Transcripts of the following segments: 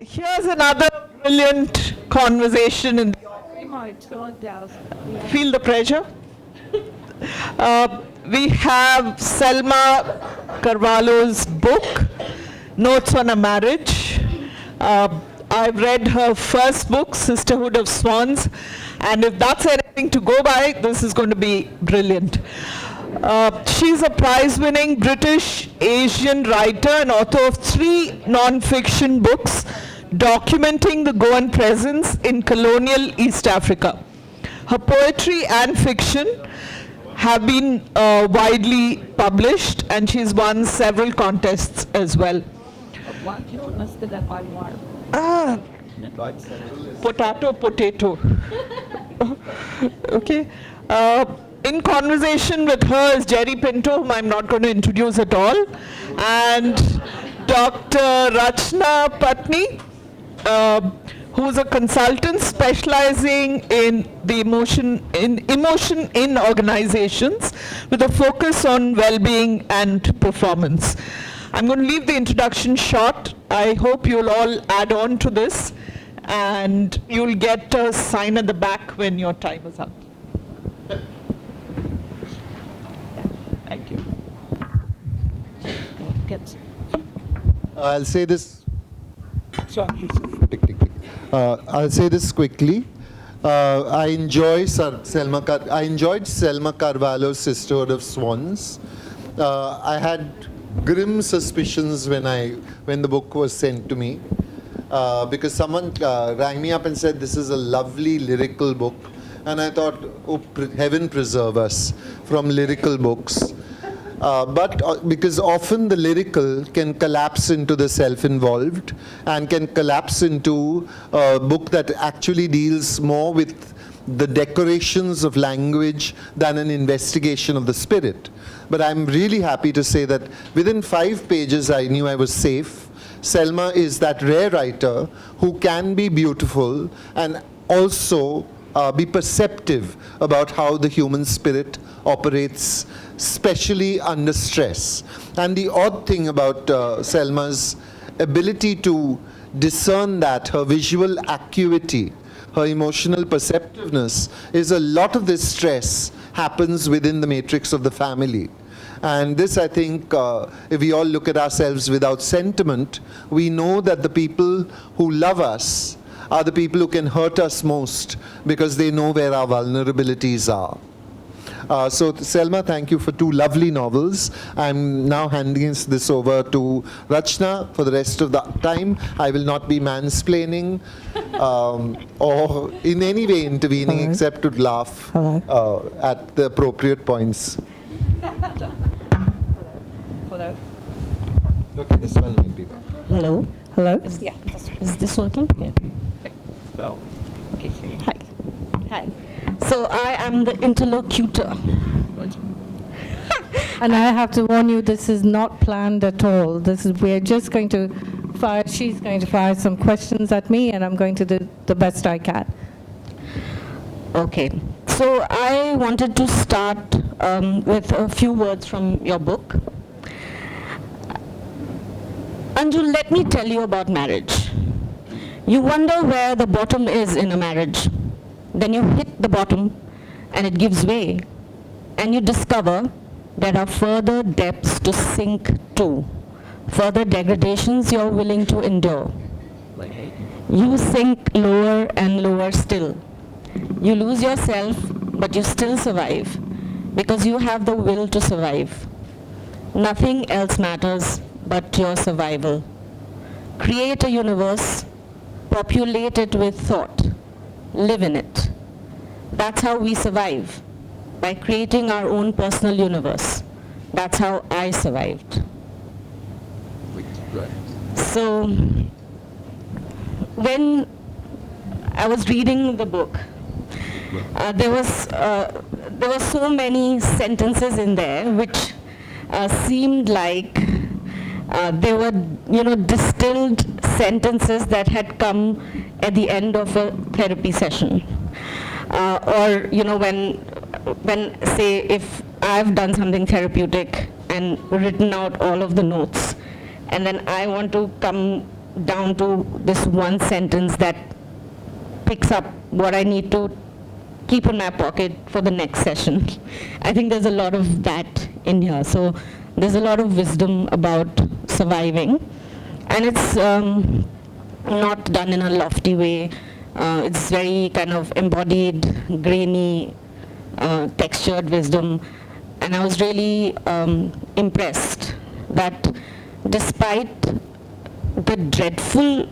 Here's another brilliant conversation. Feel the pressure? We have Selma Carvalho's book, Notes on a Marriage. I've read her first book, Sisterhood of Swans, and if that's anything to go by, this is going to be brilliant. She's a prize-winning British Asian writer and author of 3 non-fiction books documenting the Goan presence in colonial East Africa. Her poetry and fiction have been widely published, and she's won several contests as well. Ah, potato. Okay. In conversation with her is Jerry Pinto, whom I'm not going to introduce at all, and Dr. Rachana Patni, who's a consultant specializing in the emotion in organizations with a focus on well-being and performance. I'm going to leave the introduction short. I hope you'll all add on to this, and you'll get a sign at the back when your time is up. Thank you. I'll say this. I'll say this quickly. I enjoyed Selma Carvalho's Sisterhood of Swans. I had grim suspicions when the book was sent to me, because someone rang me up and said this is a lovely lyrical book, and I thought, oh, heaven preserve us from lyrical books. But because often the lyrical can collapse into the self-involved and can collapse into a book that actually deals more with the decorations of language than an investigation of the spirit. But I'm really happy to say that within 5 pages I knew I was safe. Selma is that rare writer who can be beautiful and also be perceptive about how the human spirit operates, especially under stress. And the odd thing about Selma's ability to discern that, her visual acuity, her emotional perceptiveness, is a lot of this stress happens within the matrix of the family. And this, I think, if we all look at ourselves without sentiment, we know that the people who love us are the people who can hurt us most because they know where our vulnerabilities are. So Selma, thank you for 2 lovely novels. I'm now handing this over to Rachana for the rest of the time. I will not be mansplaining or in any way intervening except to laugh at the appropriate points. Hello. Okay, this one might be better. Hello. Hello? Yeah. Is this working? Yeah. So. Okay. Hi. Hi. So I am the interlocutor. And I have to warn you, this is not planned at all. We're just going to she's going to fire some questions at me, and I'm going to do the best I can. Okay. So I wanted to start with a few words from your book. Anju, let me tell you about marriage. You wonder where the bottom is in a marriage. Then you hit the bottom and it gives way. And you discover there are further depths to sink to, further degradations you're willing to endure. You sink lower and lower still. You lose yourself, but you still survive because you have the will to survive. Nothing else matters but your survival. Create a universe, populate it with thought, live in it. That's how we survive, by creating our own personal universe. That's how I survived. So, when I was reading the book, there were so many sentences in there which seemed like they were, distilled sentences that had come at the end of a therapy session. Or, when, say, if I've done something therapeutic and written out all of the notes, and then I want to come down to this one sentence that picks up what I need to keep in my pocket for the next session. I think there's a lot of that in here. So there's a lot of wisdom about surviving. And it's not done in a lofty way. It's very kind of embodied, grainy, textured wisdom. And I was really impressed that despite the dreadful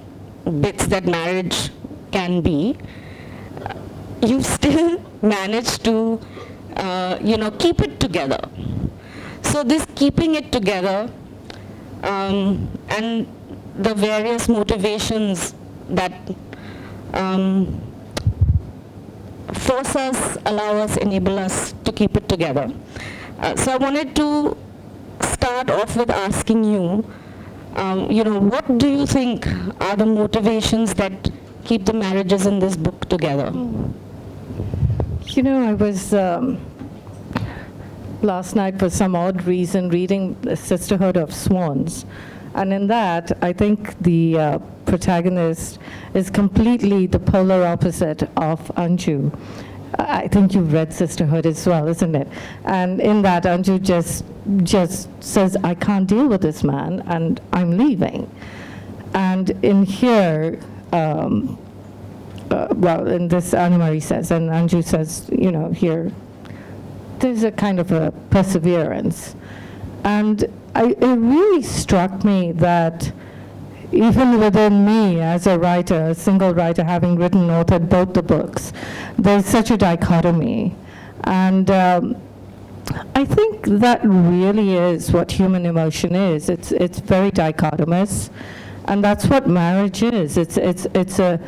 bits that marriage can be, you still manage to, keep it together. So this keeping it together and the various motivations that force us, allow us, enable us to keep it together. So I wanted to start off with asking you, what do you think are the motivations that keep the marriages in this book together? I was last night for some odd reason reading The Sisterhood of Swans. And in that, I think the protagonist is completely the polar opposite of Anju. I think you've read Sisterhood as well, isn't it? And in that, Anju just says, I can't deal with this man, and I'm leaving. And in here, in this, Anna-Marie says, and Anju says, here, there's a kind of a perseverance. And it really struck me that even within me as a writer, a single writer, having written, authored both the books, there's such a dichotomy. And I think that really is what human emotion is. It's very dichotomous, and that's what marriage is. It's a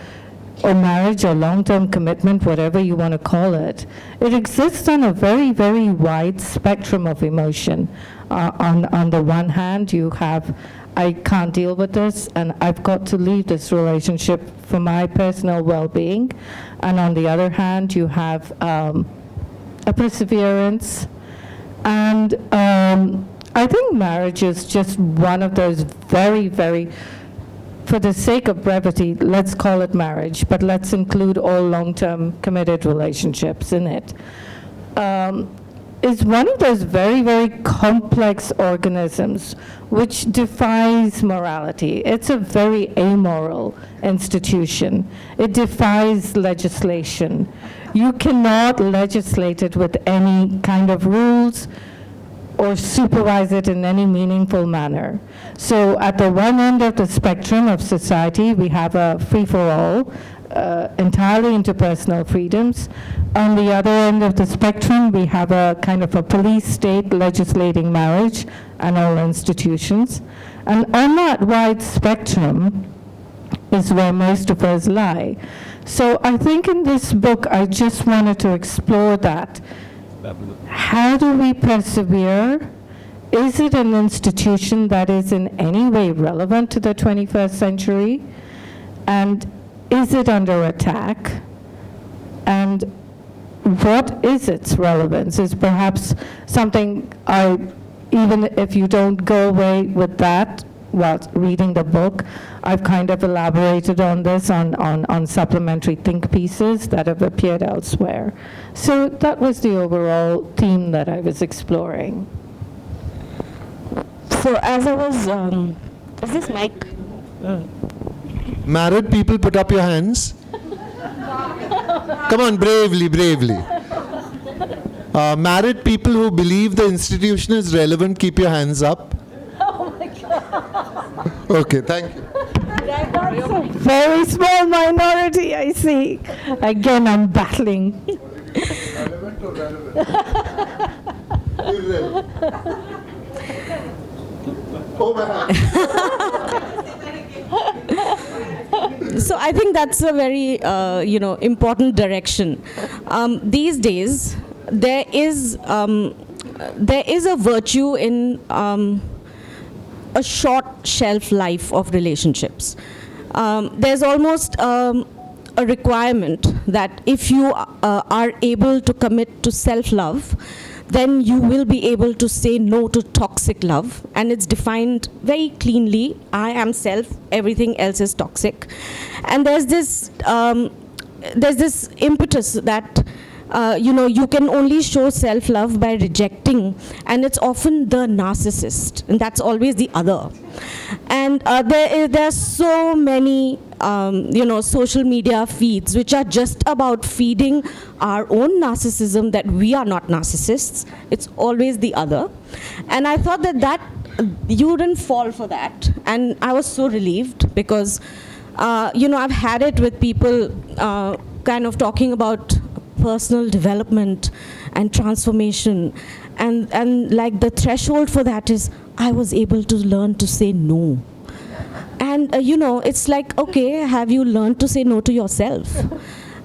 marriage or long-term commitment, whatever you want to call it. It exists on a very, very wide spectrum of emotion. On the one hand, you have, I can't deal with this, and I've got to leave this relationship for my personal well-being. And on the other hand, you have a perseverance. And I think marriage is just one of those very, very, for the sake of brevity, let's call it marriage, but let's include all long-term committed relationships in it. Is one of those very, very complex organisms which defies morality. It's a very amoral institution. It defies legislation. You cannot legislate it with any kind of rules or supervise it in any meaningful manner. So at the one end of the spectrum of society, we have a free-for-all, entirely interpersonal freedoms. On the other end of the spectrum, we have a kind of a police state legislating marriage and all institutions. And on that wide spectrum is where most of us lie. So I think in this book, I just wanted to explore that. How do we persevere? Is it an institution that is in any way relevant to the 21st century? And is it under attack? And what is its relevance? Is perhaps something even if you don't go away with that while reading the book, I've kind of elaborated on this on supplementary think pieces that have appeared elsewhere. So that was the overall theme that I was exploring. So as I was, is this mic? Married people, put up your hands. Come on, bravely, bravely. Married people who believe the institution is relevant, keep your hands up. Oh my God. Okay, thank you. That's a very small minority, I see. Again, I'm battling. Relevant or relevant? Irrelevant. Oh my hand. So I think that's a very, important direction. These days, there is a virtue in a short shelf life of relationships. There's almost a requirement that if you are able to commit to self-love, then you will be able to say no to toxic love. And it's defined very cleanly. I am self, everything else is toxic. And there's this impetus that you can only show self-love by rejecting, and it's often the narcissist, and that's always the other. And there are so many social media feeds which are just about feeding our own narcissism, that we are not narcissists. It's always the other. And I thought that you wouldn't fall for that, and I was so relieved, because I've had it with people kind of talking about personal development and transformation, and like the threshold for that is, I was able to learn to say no. And it's like, okay, have you learned to say no to yourself?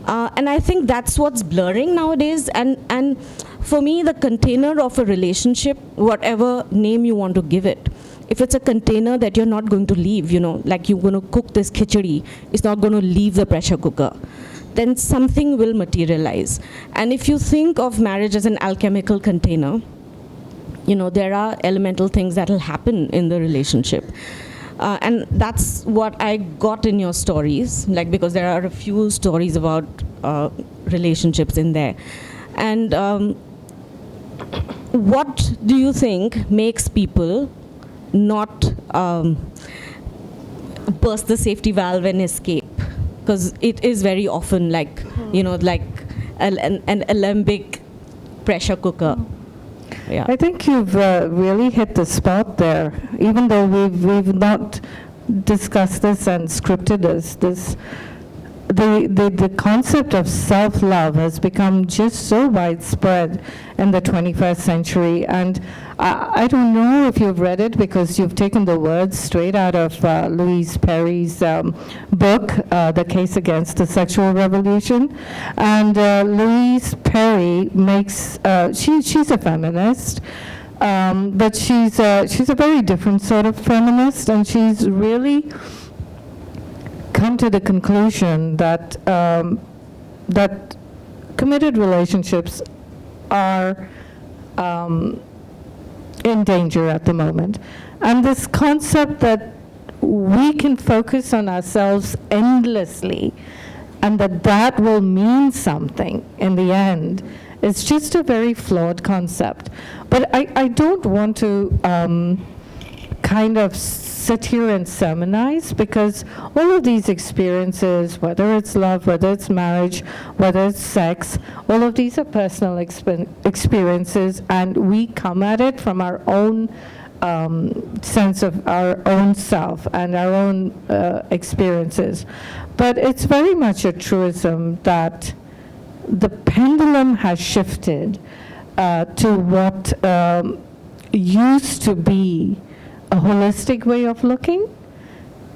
And I think that's what's blurring nowadays. And for me, the container of a relationship, whatever name you want to give it, if it's a container that you're not going to leave, like you're going to cook this khichdi, it's not going to leave the pressure cooker, then something will materialize. And if you think of marriage as an alchemical container, there are elemental things that will happen in the relationship. And that's what I got in your stories, because there are a few stories about relationships in there. And what do you think makes people not burst the safety valve and escape? Because it is very often like an alembic pressure cooker. Yeah. I think you've really hit the spot there. Even though we've not discussed this and scripted this, the concept of self-love has become just so widespread in the 21st century. And I don't know if you've read it, because you've taken the words straight out of Louise Perry's book, The Case Against the Sexual Revolution. And Louise Perry makes, she's a feminist, but she's a very different sort of feminist, and she's really come to the conclusion that that committed relationships are in danger at the moment. And this concept that we can focus on ourselves endlessly and that will mean something in the end is just a very flawed concept. But I don't want to kind of sit here and sermonize, because all of these experiences, whether it's love, whether it's marriage, whether it's sex, all of these are personal experiences, and we come at it from our own sense of our own self and our own experiences. But it's very much a truism that the pendulum has shifted to what used to be a holistic way of looking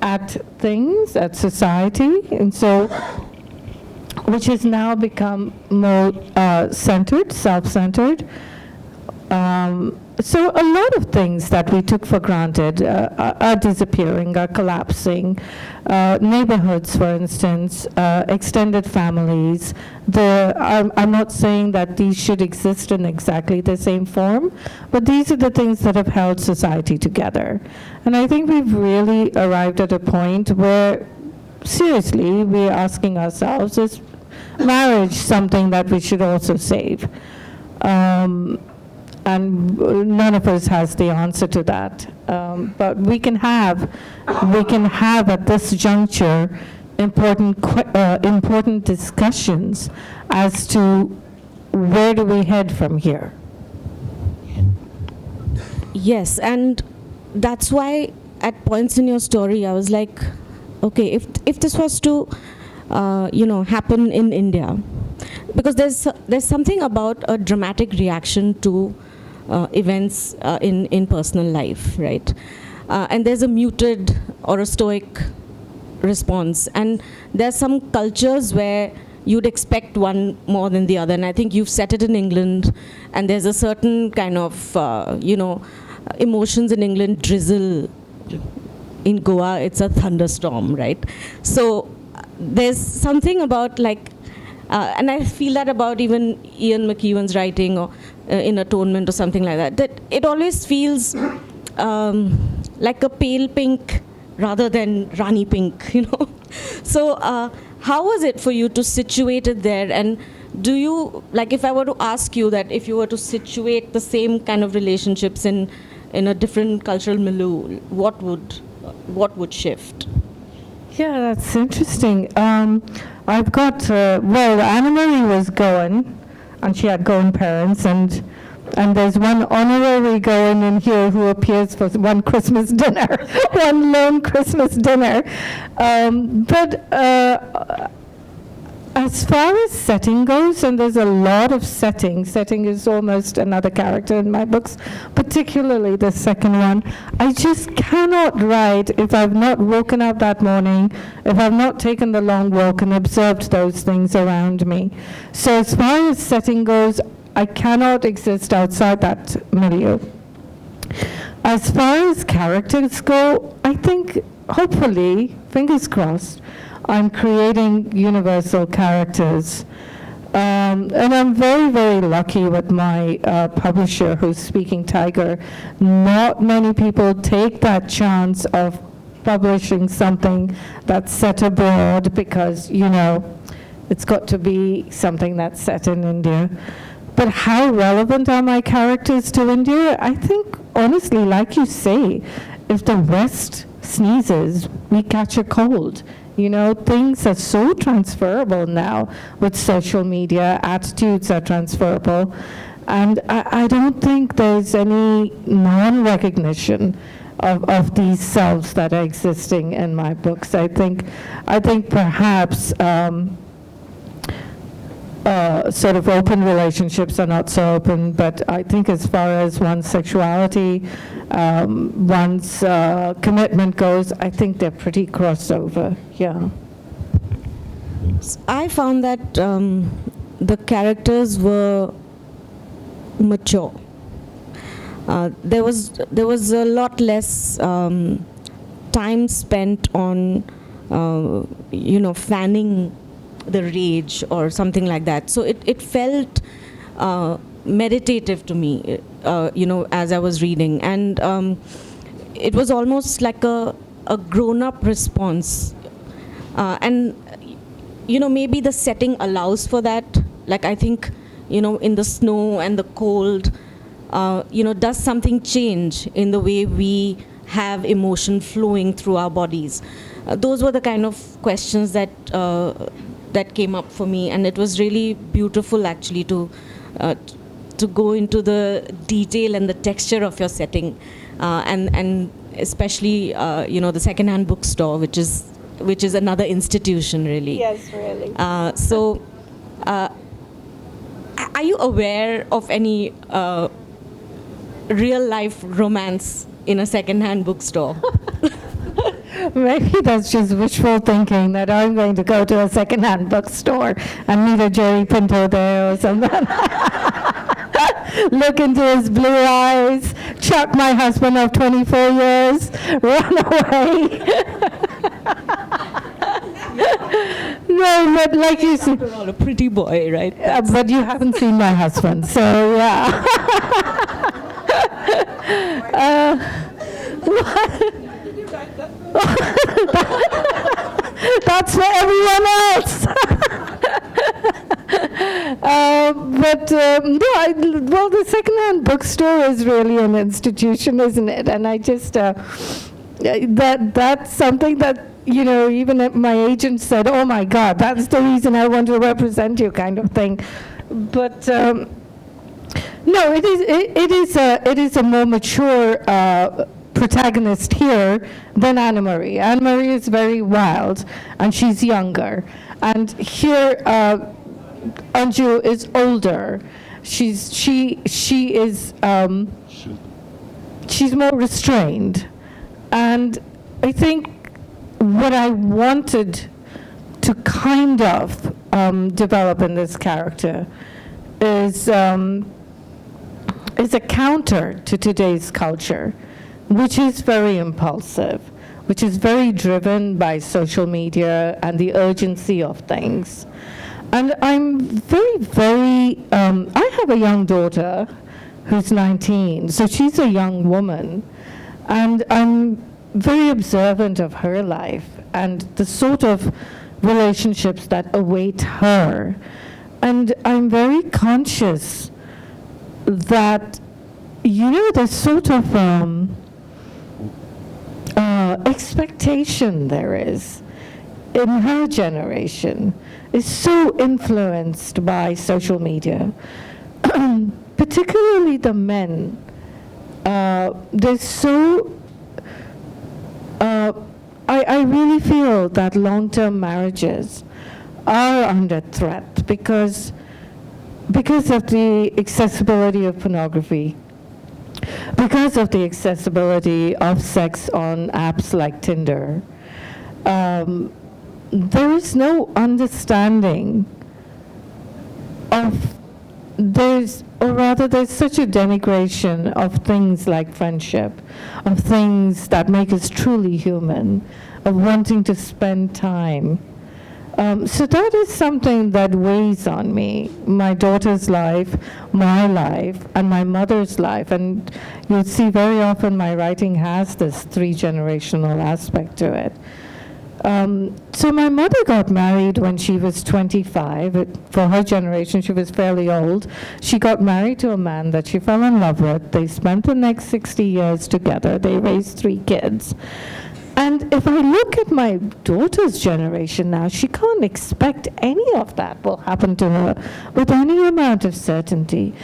at things, at society, and so, which has now become more centered, self-centered. So a lot of things that we took for granted are disappearing, are collapsing. Neighborhoods, for instance, extended families. I'm not saying that these should exist in exactly the same form, but these are the things that have held society together. And I think we've really arrived at a point where, seriously, we're asking ourselves, is marriage something that we should also save? And none of us has the answer to that. But we can have at this juncture important discussions as to where do we head from here. Yes, and that's why at points in your story I was like, okay, if this was to happen in India, because there's something about a dramatic reaction to events in personal life, right? And there's a muted or a stoic response. And there's some cultures where you'd expect one more than the other. And I think you've set it in England, and there's a certain kind of, emotions in England, drizzle. In Goa, it's a thunderstorm, right? So there's something about And I feel that about even Ian McEwan's writing, or in Atonement or something like that, that it always feels like a pale pink rather than Rani pink, you know. So how was it for you to situate it there? And do you, like, if I were to ask you that, if you were to situate the same kind of relationships in a different cultural milieu, what would shift? Yeah, that's interesting. I've got, well, Anna Marie was Goan, and she had Goan parents, and there's one honorary Goan in here who appears for one Christmas dinner, one lone Christmas dinner. But as far as setting goes, and there's a lot of setting is almost another character in my books, particularly the second one. I just cannot write if I've not woken up that morning, if I've not taken the long walk and observed those things around me. So as far as setting goes, I cannot exist outside that milieu. As far as characters go, I think, hopefully, fingers crossed, I'm creating universal characters. And I'm very, very lucky with my publisher, who's Speaking Tiger. Not many people take that chance of publishing something that's set abroad, because, you know, it's got to be something that's set in India. But how relevant are my characters to India? I think, honestly, like you say, if the West sneezes, we catch a cold. You know, things are so transferable now with social media. Attitudes are transferable. And I don't think there's any non-recognition of these selves that are existing in my books. I think perhaps sort of open relationships are not so open, but I think as far as one's sexuality, one's commitment goes, I think they're pretty crossover, yeah. I found that the characters were mature. There was a lot less time spent on, fanning the rage or something like that. So it felt meditative to me, as I was reading. And it was almost like a grown-up response. And, maybe the setting allows for that. Like, I think, in the snow and the cold, does something change in the way we have emotion flowing through our bodies? Those were the kind of questions that came up for me, and it was really beautiful actually to go into the detail and the texture of your setting, and especially the second-hand bookstore, which is another institution really. Yes, really. So, are you aware of any real-life romance in a second-hand bookstore? Maybe that's just wishful thinking, that I'm going to go to a second-hand bookstore and meet a Jerry Pinto there or something. Look into his blue eyes, chuck my husband of 24 years, run away. No, but like you said, After all, a pretty boy, right? but you haven't seen my husband, so yeah. That's for everyone else. Well, the second-hand bookstore is really an institution, isn't it? And I just that's something that, even my agent said, "Oh my God, that's the reason I want to represent you," kind of thing. But no, it is a more mature protagonist here than Anna Marie. Anna Marie is very wild, and she's younger. And here, Anju is older. She's more restrained. And I think what I wanted to kind of develop in this character is a counter to today's culture, which is very impulsive, which is very driven by social media and the urgency of things. And I'm I have a young daughter who's 19, so she's a young woman, and I'm very observant of her life and the sort of relationships that await her. And I'm very conscious that, the sort of expectation there is in her generation is so influenced by social media, particularly the men. There's so, I really feel that long-term marriages are under threat because of the accessibility of pornography, because of the accessibility of sex on apps like Tinder. There is no understanding of, there's such a denigration of things like friendship, of things that make us truly human, of wanting to spend time. So that is something that weighs on me, my daughter's life, my life, and my mother's life. And you'll see very often my writing has this three-generational aspect to it. So my mother got married when she was 25. For her generation, she was fairly old. She got married to a man that she fell in love with. They spent the next 60 years together. They raised 3 kids. And if I look at my daughter's generation now, she can't expect any of that will happen to her with any amount of certainty.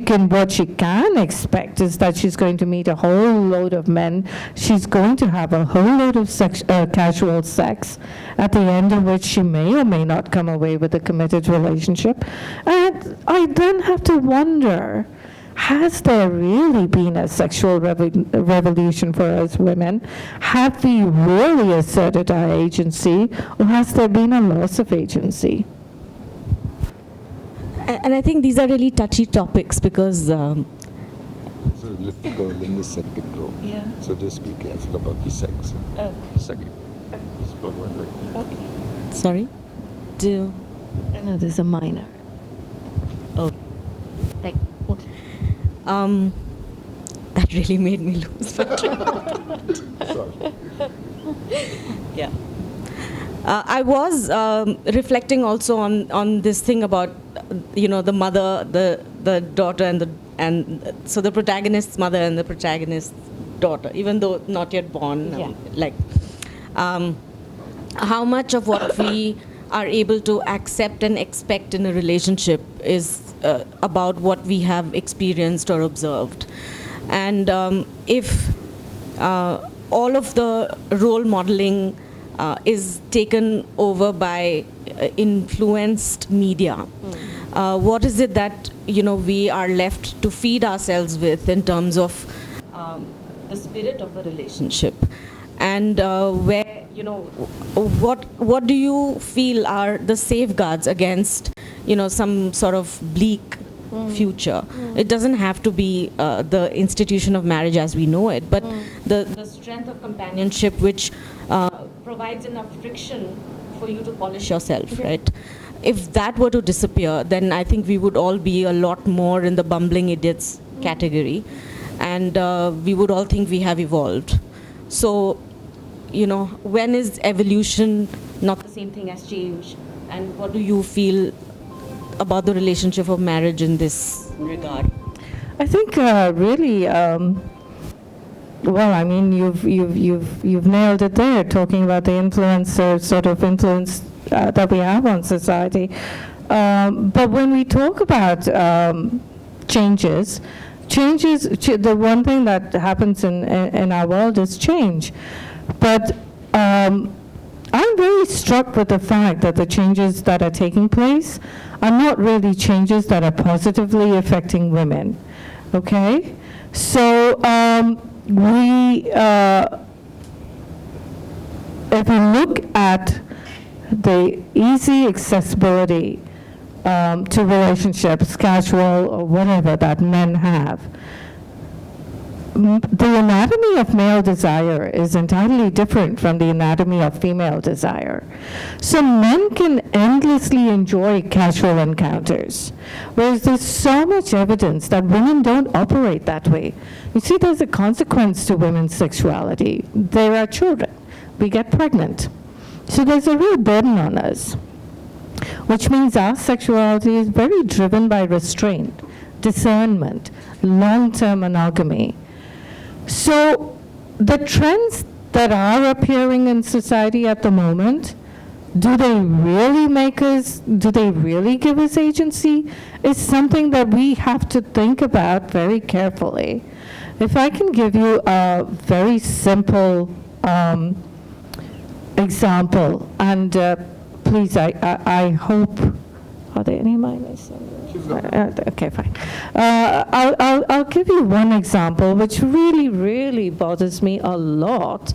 What she can expect is that she's going to meet a whole load of men. She's going to have a whole load of casual sex, at the end of which she may or may not come away with a committed relationship. And I then have to wonder, has there really been a sexual revolution for us women? Have we really asserted our agency, or has there been a loss of agency? And I think these are really touchy topics because So little girl in the second row. Yeah. So just be careful about the sex. Second. Just go one way. sorry, do No, there's a minor. oh, thank you. That really made me lose my train. Sorry. Yeah. I was reflecting also on this thing about the mother, the daughter, and so the protagonist's mother and the protagonist's daughter, even though not yet born. Yeah. How much of what we are able to accept and expect in a relationship is about what we have experienced or observed, and if all of the role modeling is taken over by influenced media. What is it that we are left to feed ourselves with in terms of the spirit of a relationship, and where what do you feel are the safeguards against some sort of bleak future? It doesn't have to be the institution of marriage as we know it, but the strength of companionship which provides enough friction for you to polish yourself, right? If that were to disappear, then I think we would all be a lot more in the bumbling idiots category, and we would all think we have evolved. So, when is evolution not the same thing as change? And what do you feel about the relationship of marriage in this regard? I think really, well, I mean, you've nailed it there, talking about the sort of influence that we have on society. But when we talk about changes, the one thing that happens in our world is change. But I'm very struck with the fact that the changes that are taking place are not really changes that are positively affecting women, okay? So if we look at the easy accessibility to relationships, casual or whatever, that men have, the anatomy of male desire is entirely different from the anatomy of female desire. So men can endlessly enjoy casual encounters, whereas there's so much evidence that women don't operate that way. You see, there's a consequence to women's sexuality. There are children. We get pregnant. So there's a real burden on us, which means our sexuality is very driven by restraint, discernment, long-term monogamy. So the trends that are appearing in society at the moment, do they really give us agency? Is something that we have to think about very carefully. If I can give you a very simple example, and please, I hope, are there any minors? Okay, fine. I'll give you one example, which really bothers me a lot,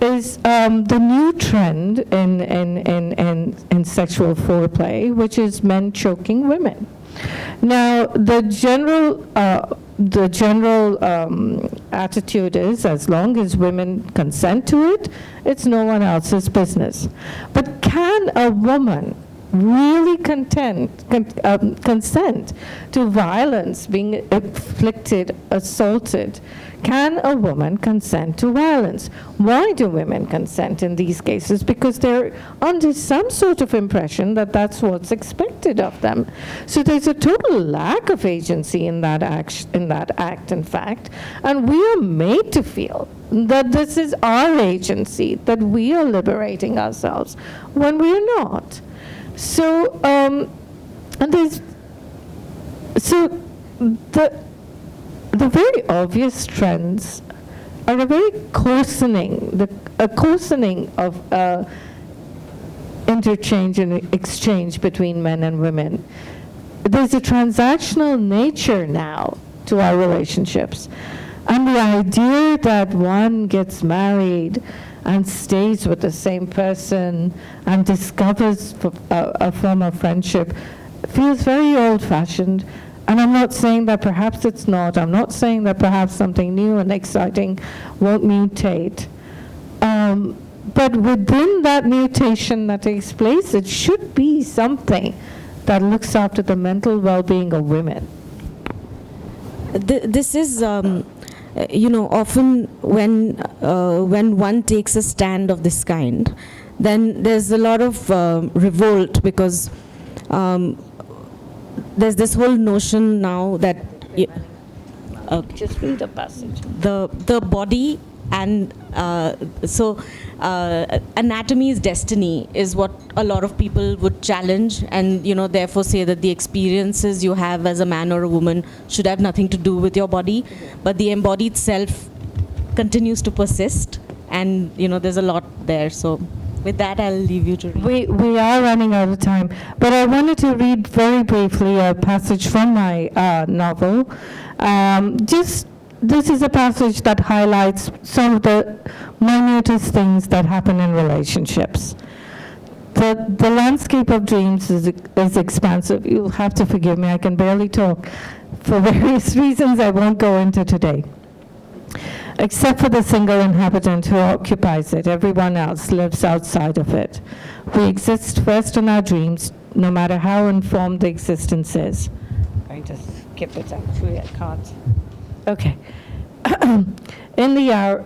is the new trend in sexual foreplay, which is men choking women. Now, the general attitude is, as long as women consent to it, it's no one else's business. But can a woman really consent to violence, being inflicted, assaulted? Can a woman consent to violence? Why do women consent in these cases? Because they're under some sort of impression that that's what's expected of them. So there's a total lack of agency in that act, in fact, and we are made to feel that this is our agency, that we are liberating ourselves, when we are not. So, the very obvious trends are a very coarsening of interchange and exchange between men and women. There's a transactional nature now to our relationships. And the idea that one gets married and stays with the same person and discovers a form of friendship feels very old-fashioned. And I'm not saying that perhaps it's not. I'm not saying that perhaps something new and exciting won't mutate. But within that mutation that takes place, it should be something that looks after the mental well-being of women. This is, often when one takes a stand of this kind, then there's a lot of revolt, because there's this whole notion now that Just read a passage. the body and anatomy is destiny is what a lot of people would challenge, and therefore say that the experiences you have as a man or a woman should have nothing to do with your body, but the embodied self continues to persist, and there's a lot there. So with that, I'll leave you to read. We are running out of time, but I wanted to read very briefly a passage from my novel. This is a passage that highlights some of the minutest things that happen in relationships. The landscape of dreams is expansive. You'll have to forgive me, I can barely talk. For various reasons I won't go into today. Except for the single inhabitant who occupies it, everyone else lives outside of it. We exist first in our dreams, no matter how informed the existence is. I just skip it, actually, I can't. Okay. In the hour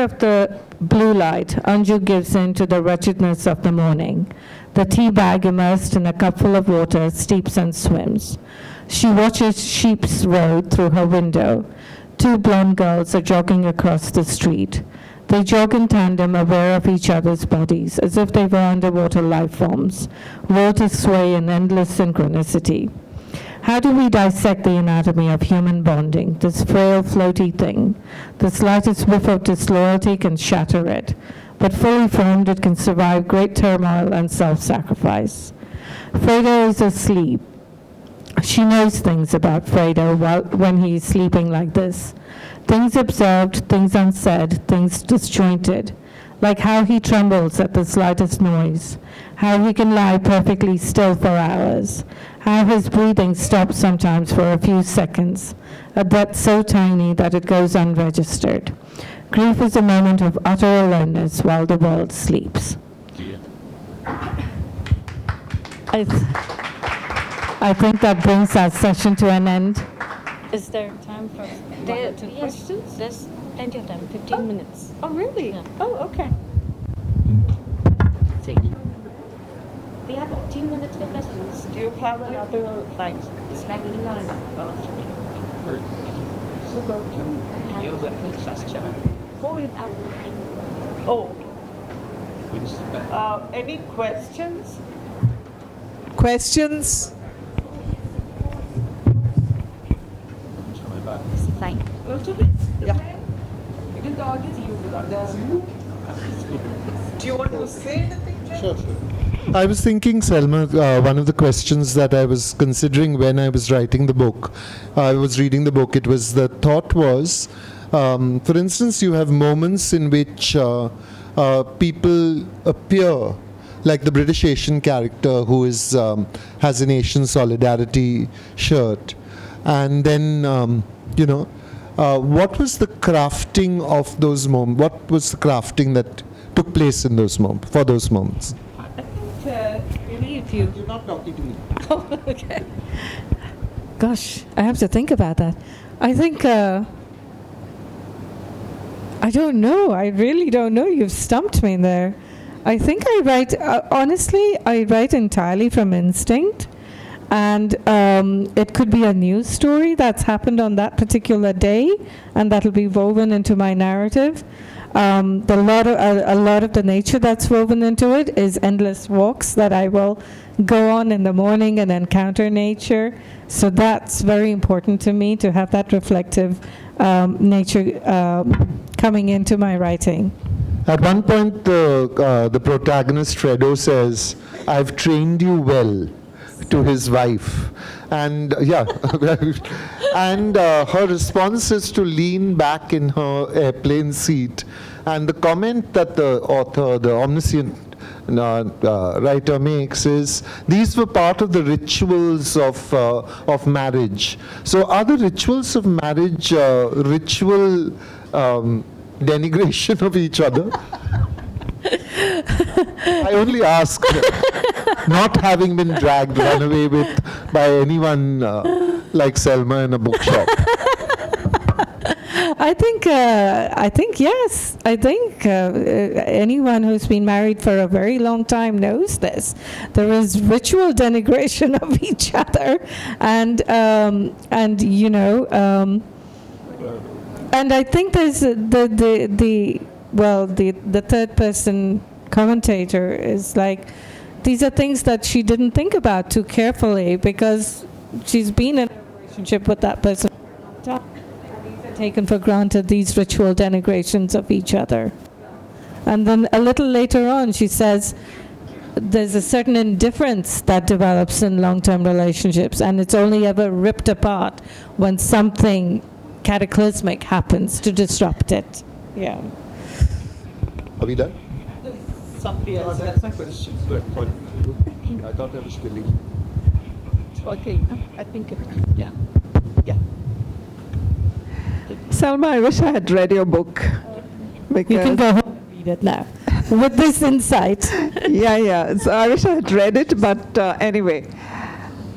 of the blue light, Anju gives in to the wretchedness of the morning. The tea bag immersed in a cupful of water steeps and swims. She watches sheep's road through her window. Two blonde girls are jogging across the street. They jog in tandem, aware of each other's bodies, as if they were underwater life forms, roll to sway in endless synchronicity. How do we dissect the anatomy of human bonding, this frail, floaty thing? The slightest whiff of disloyalty can shatter it, but fully formed it can survive great turmoil and self-sacrifice. Fredo is asleep. She knows things about Fredo when he is sleeping like this. Things observed, things unsaid, things disjointed. like how he trembles at the slightest noise, how he can lie perfectly still for hours, how his breathing stops sometimes for a few seconds, a depth so tiny that it goes unregistered. Grief is a moment of utter aloneness while the world sleeps. I think that brings our session to an end. Is there time for one or two questions? There's plenty of time, 15 minutes. Oh, really? Yeah. Oh, okay. See. We have 15 minutes for questions. Do you have any other, like, It's like we not enough. any questions? Questions? Fine. Yeah. Do you want to say anything, Jen? Sure. I was thinking, Selma, one of the questions that I was considering when I was writing the book, I was reading the book, the thought was, for instance, you have moments in which people appear, like the British Asian character who is has an Asian solidarity shirt. And then, what was the crafting of those moments? What was the crafting that took place in those moments, for those moments? Really, if you... You're not talking to me. Oh, okay. Gosh, I have to think about that. I think, I don't know. I really don't know. You've stumped me there. I think I write, honestly, I write entirely from instinct. And it could be a news story that's happened on that particular day, and that'll be woven into my narrative. A lot of the nature that's woven into it is endless walks that I will go on in the morning and encounter nature. So that's very important to me, to have that reflective nature coming into my writing. At one point, the protagonist, Fredo, says, "I've trained you well," to his wife. And and her response is to lean back in her airplane seat. And the comment that the author, the omniscient writer makes is, these were part of the rituals of marriage. So are the rituals of marriage ritual denigration of each other? I only ask, not having been run away with by anyone like Selma in a bookshop. I think yes. I think anyone who's been married for a very long time knows this. There is ritual denigration of each other, and I think there's the third person commentator is like, these are things that she didn't think about too carefully because she's been in a relationship with that person for a long time. These are taken for granted, these ritual denigrations of each other. And then a little later on she says there's a certain indifference that develops in long-term relationships, and it's only ever ripped apart when something cataclysmic happens to disrupt it. Yeah. Are we done? Somebody else. That's my question. But I thought that was Billy. Okay, I think, yeah. Selma, I wish I had read your book. You can go home and read it now with this insight. Yeah. So I wish I had read it, but anyway.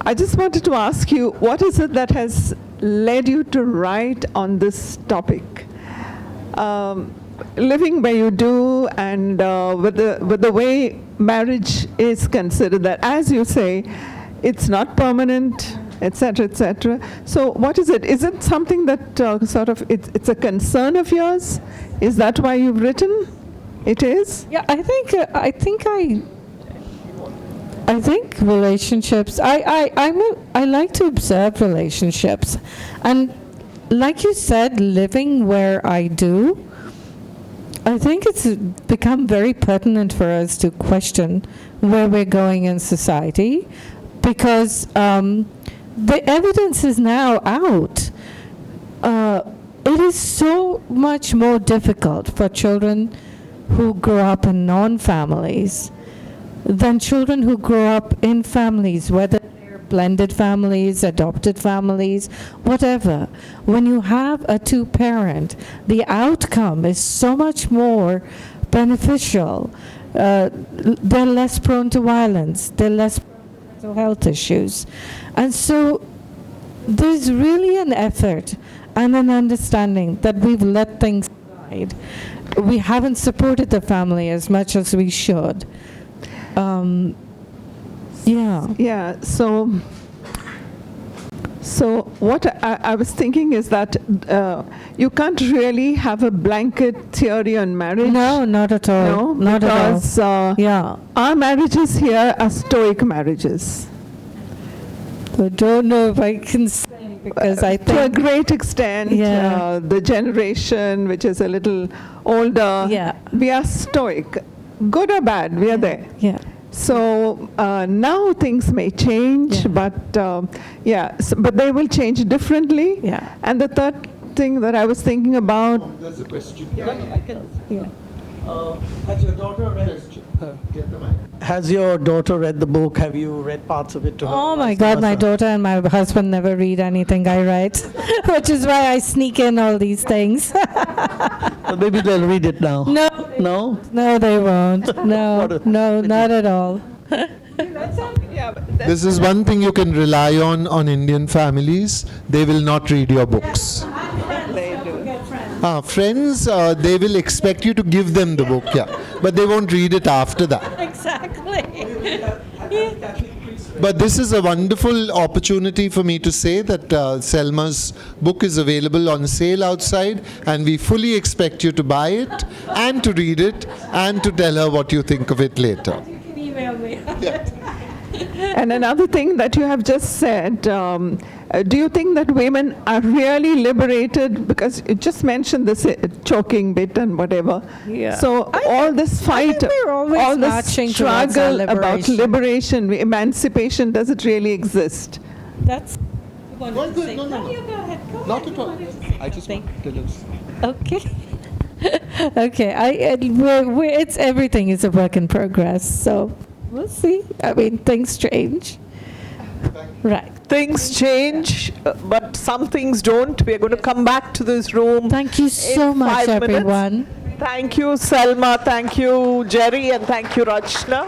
I just wanted to ask you, what is it that has led you to write on this topic? Living where you do, and with the way marriage is considered, that, as you say, it's not permanent, etc., etc. So what is it? Is it something that it's a concern of yours? Is that why you've written? It is? Yeah, I think relationships, I like to observe relationships. And like you said, living where I do, I think it's become very pertinent for us to question where we're going in society, because the evidence is now out. It is so much more difficult for children who grow up in non-families than children who grow up in families, whether they're blended families, adopted families, whatever. When you have a two-parent, the outcome is so much more beneficial. They're less prone to violence, they're less prone to mental health issues. And so there's really an effort and an understanding that we've let things slide. We haven't supported the family as much as we should. Yeah. Yeah, so what I was thinking is that you can't really have a blanket theory on marriage. No, not at all. No, not because at all. Yeah. our marriages here are stoic marriages. I don't know if I can say because I to a think great extent, Yeah. the generation which is a little older, Yeah. we are stoic. Good or bad, we are there. yeah. So now things may change, Yeah. but but they will change differently. Yeah. And the third thing that I was thinking about, There's a question. Has your daughter read? Has your daughter read the book? Have you read parts of it to her? Oh my Vice God, my versa? daughter and my husband never read anything I write, which is why I sneak in all these things. So maybe they'll read it now. No, No? no, they won't. No, no, not at all. This is one thing you can rely on Indian families. They will not read your books. Friends, they will expect you to give them the book, yeah. But they won't read it after that. Exactly. But this is a wonderful opportunity for me to say that Selma's book is available on sale outside, and we fully expect you to buy it and to read it and to tell her what you think of it later. Email me. and another thing that you have just said, do you think that women are really liberated? Because you just mentioned this choking bit and whatever. Yeah. So all this fight, think we're always all this marching towards our struggle about liberation. liberation, emancipation, does it really exist? That's Not at all. I just want to tell us. okay. Okay, it's everything is a work in progress, so we'll see. I mean, things change. Right. Things change, but some things don't. We're going to come back to this room. Thank you so in much, 5 minutes. everyone. Thank you, Selma. Thank you, Jerry. And thank you, Rachana.